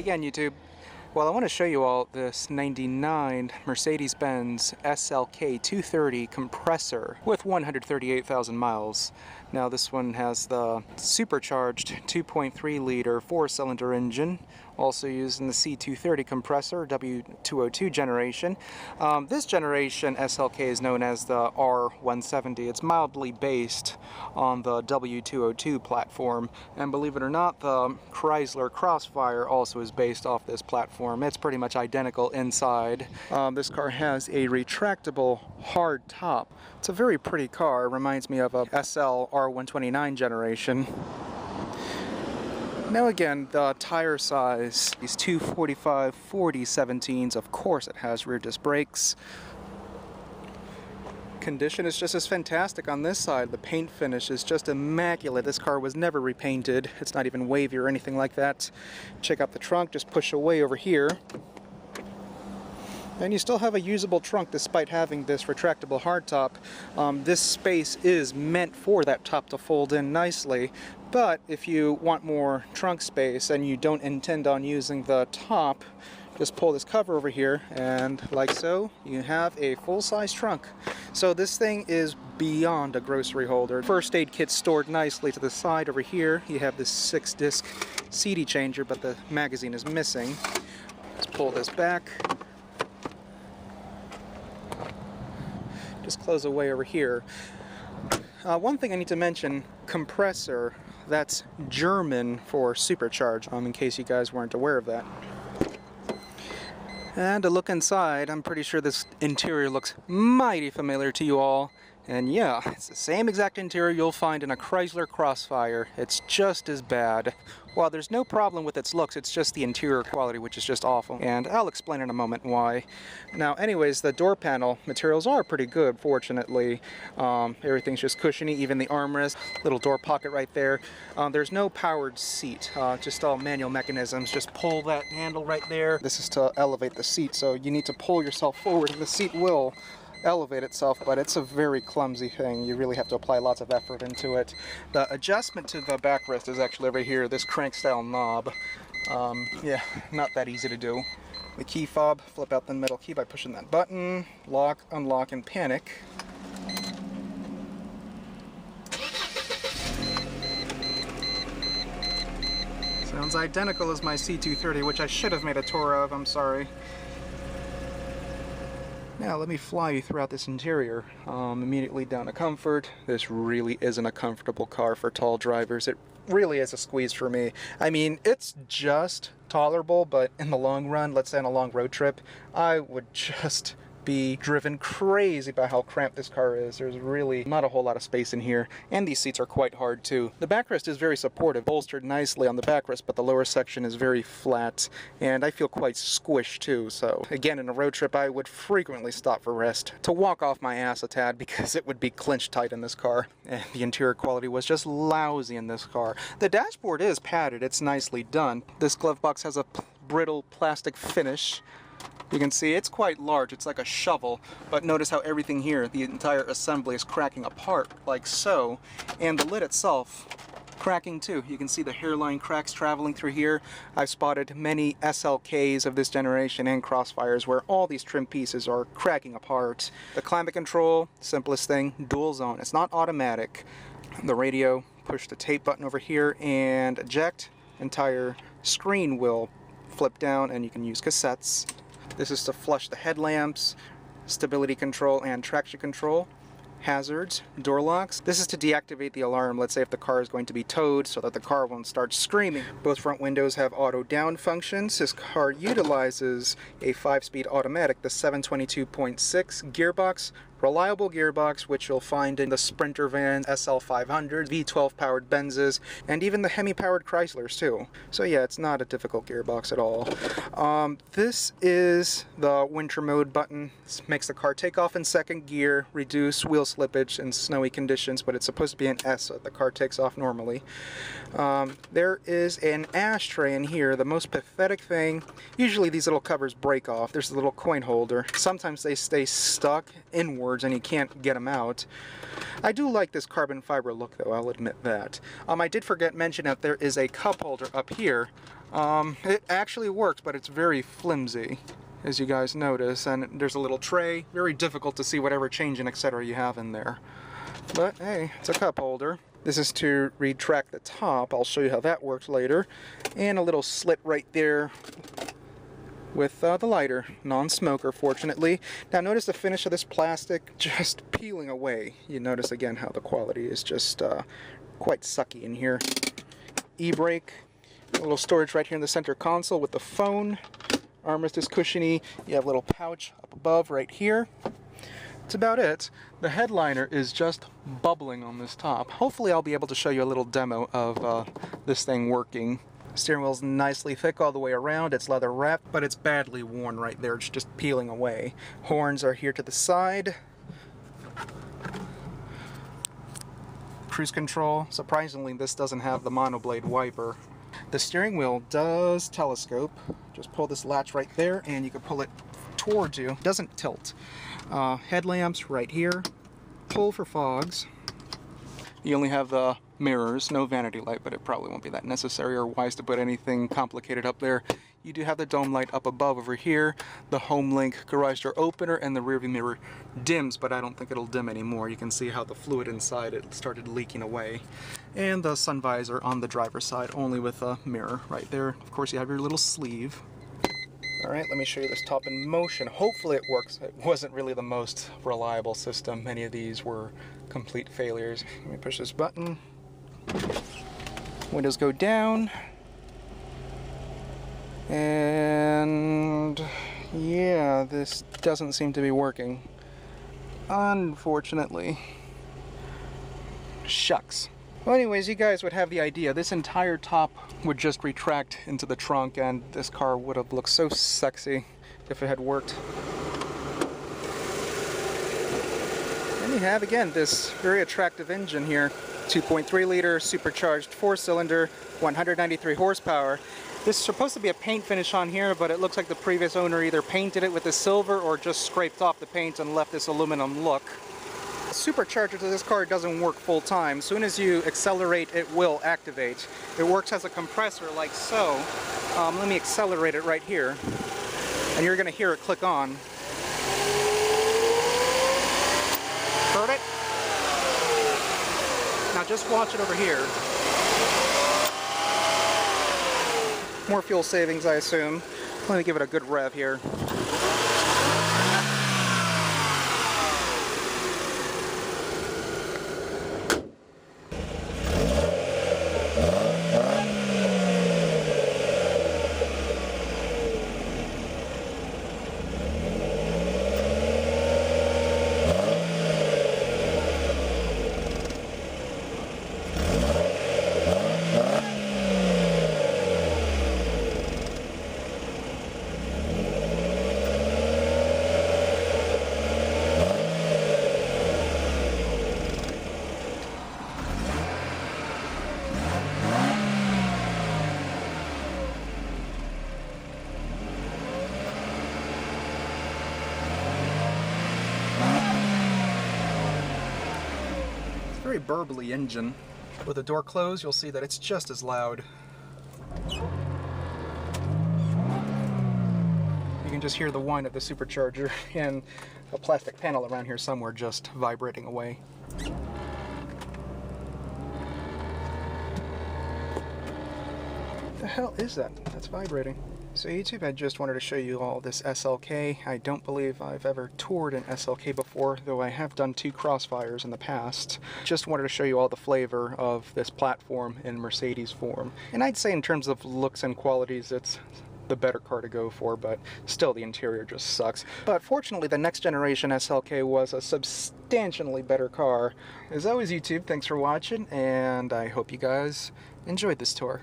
again, YouTube. Well, I want to show you all this 99 Mercedes-Benz SLK230 Kompressor with 138,000 miles. Now this one has the supercharged 2.3 liter 4-cylinder engine, also used in the C230 compressor, W202 generation. This generation SLK is known as the R170. It's mildly based on the W202 platform, and believe it or not, the Chrysler Crossfire also is based off this platform. It's pretty much identical inside. This car has a retractable hard top. It's a very pretty car. It reminds me of a SL R129 generation. Now again, the tire size, these 245 40/17s, of course it has rear disc brakes. Condition is just as fantastic on this side. The paint finish is just immaculate. This car was never repainted. It's not even wavy or anything like that. Check out the trunk, just push away over here. And you still have a usable trunk despite having this retractable hardtop. This space is meant for that top to fold in nicely, but if you want more trunk space and you don't intend on using the top, just pull this cover over here and like so, you have a full-size trunk. So this thing is beyond a grocery holder. First aid kit stored nicely to the side over here. You have this 6-disc CD changer, but the magazine is missing. Let's pull this back. Just close away over here. One thing I need to mention, compressor, that's German for supercharge, in case you guys weren't aware of that. And to look inside, I'm pretty sure this interior looks mighty familiar to you all. And yeah, it's the same exact interior you'll find in a Chrysler Crossfire. It's just as bad. While there's no problem with its looks, it's just the interior quality which is just awful. And I'll explain in a moment why. Now anyways, the door panel materials are pretty good, fortunately. Everything's just cushiony, even the armrest, little door pocket right there. There's no powered seat, just all manual mechanisms. Just pull that handle right there. This is to elevate the seat, so you need to pull yourself forward and the seat will elevate itself, but it's a very clumsy thing. You really have to apply lots of effort into it. The adjustment to the backrest is actually over here, this crank style knob. Yeah, not that easy to do. The key fob, flip out the middle key by pushing that button, lock, unlock, and panic. Sounds identical as my C230, which I should have made a tour of, I'm sorry. Now let me fly you throughout this interior. Immediately down to comfort. This really isn't a comfortable car for tall drivers. It really is a squeeze for me. I mean, it's just tolerable, but in the long run, let's say on a long road trip, I would just be driven crazy by how cramped this car is. There's really not a whole lot of space in here, and these seats are quite hard too. The backrest is very supportive, bolstered nicely on the backrest, but the lower section is very flat, and I feel quite squished too. So again, in a road trip, I would frequently stop for rest to walk off my ass a tad because it would be clinched tight in this car, and the interior quality was just lousy in this car. The dashboard is padded, it's nicely done. This glove box has a brittle plastic finish. You can see it's quite large, it's like a shovel, but notice how everything here, the entire assembly is cracking apart, like so, and the lid itself cracking too. You can see the hairline cracks traveling through here. I've spotted many SLKs of this generation and Crossfires where all these trim pieces are cracking apart. The climate control, simplest thing, dual zone. It's not automatic. The radio, push the tape button over here and eject. Entire screen will flip down and you can use cassettes. This is to flush the headlamps, stability control and traction control, hazards, door locks. This is to deactivate the alarm, let's say if the car is going to be towed so that the car won't start screaming. Both front windows have auto down functions. This car utilizes a 5-speed automatic, the 722.6 gearbox. Reliable gearbox, which you'll find in the Sprinter vans, SL500s, V12 powered Benzes, and even the Hemi powered Chryslers too. So yeah, it's not a difficult gearbox at all. This is the winter mode button. This makes the car take off in second gear, reduce wheel slippage in snowy conditions, but it's supposed to be an S so the car takes off normally. There is an ashtray in here. The most pathetic thing, usually these little covers break off. There's a little coin holder. Sometimes they stay stuck inward and you can't get them out. I do like this carbon fiber look though, I'll admit that. I did forget to mention that there is a cup holder up here. It actually works, but it's very flimsy, as you guys notice, and there's a little tray. Very difficult to see whatever change and etc. you have in there. But hey, it's a cup holder. This is to retract the top. I'll show you how that works later. And a little slit right there with the lighter. Non-smoker, fortunately. Now notice the finish of this plastic just peeling away. You notice again how the quality is just quite sucky in here. E-brake. A little storage right here in the center console with the phone. Armrest is cushiony. You have a little pouch up above right here. That's about it. The headliner is just bubbling on this top. Hopefully I'll be able to show you a little demo of this thing working. Steering wheel's nicely thick all the way around. It's leather wrapped, but it's badly worn right there. It's just peeling away. Horns are here to the side. Cruise control. Surprisingly, this doesn't have the monoblade wiper. The steering wheel does telescope. Just pull this latch right there and you can pull it towards you. It doesn't tilt. Headlamps right here. Pull for fogs. You only have the mirrors, no vanity light, but it probably won't be that necessary or wise to put anything complicated up there. You do have the dome light up above over here, the HomeLink garage door opener, and the rearview mirror dims, but I don't think it'll dim anymore. You can see how the fluid inside it started leaking away. And the sun visor on the driver's side, only with a mirror right there. Of course, you have your little sleeve. Alright, let me show you this top in motion. Hopefully it works. It wasn't really the most reliable system. Many of these were complete failures. Let me push this button. Windows go down. And yeah, this doesn't seem to be working. Unfortunately. Shucks. Well, anyways, you guys would have the idea. This entire top would just retract into the trunk, and this car would have looked so sexy if it had worked. And you have, again, this very attractive engine here. 2.3 liter, supercharged 4-cylinder, 193 horsepower. This is supposed to be a paint finish on here, but it looks like the previous owner either painted it with the silver or just scraped off the paint and left this aluminum look. The supercharger to this car doesn't work full time. As soon as you accelerate, it will activate. It works as a compressor like so. Let me accelerate it right here. And you're going to hear it click on. Heard it? Now just watch it over here. More fuel savings, I assume. Let me give it a good rev here. Very burbly engine. With the door closed, you'll see that it's just as loud. You can just hear the whine of the supercharger and a plastic panel around here somewhere just vibrating away. What the hell is that? That's vibrating. So YouTube, I just wanted to show you all this SLK. I don't believe I've ever toured an SLK before, though I have done 2 Crossfires in the past. Just wanted to show you all the flavor of this platform in Mercedes form. And I'd say in terms of looks and qualities, it's the better car to go for, but still the interior just sucks. But fortunately, the next generation SLK was a substantially better car. As always, YouTube, thanks for watching, and I hope you guys enjoyed this tour.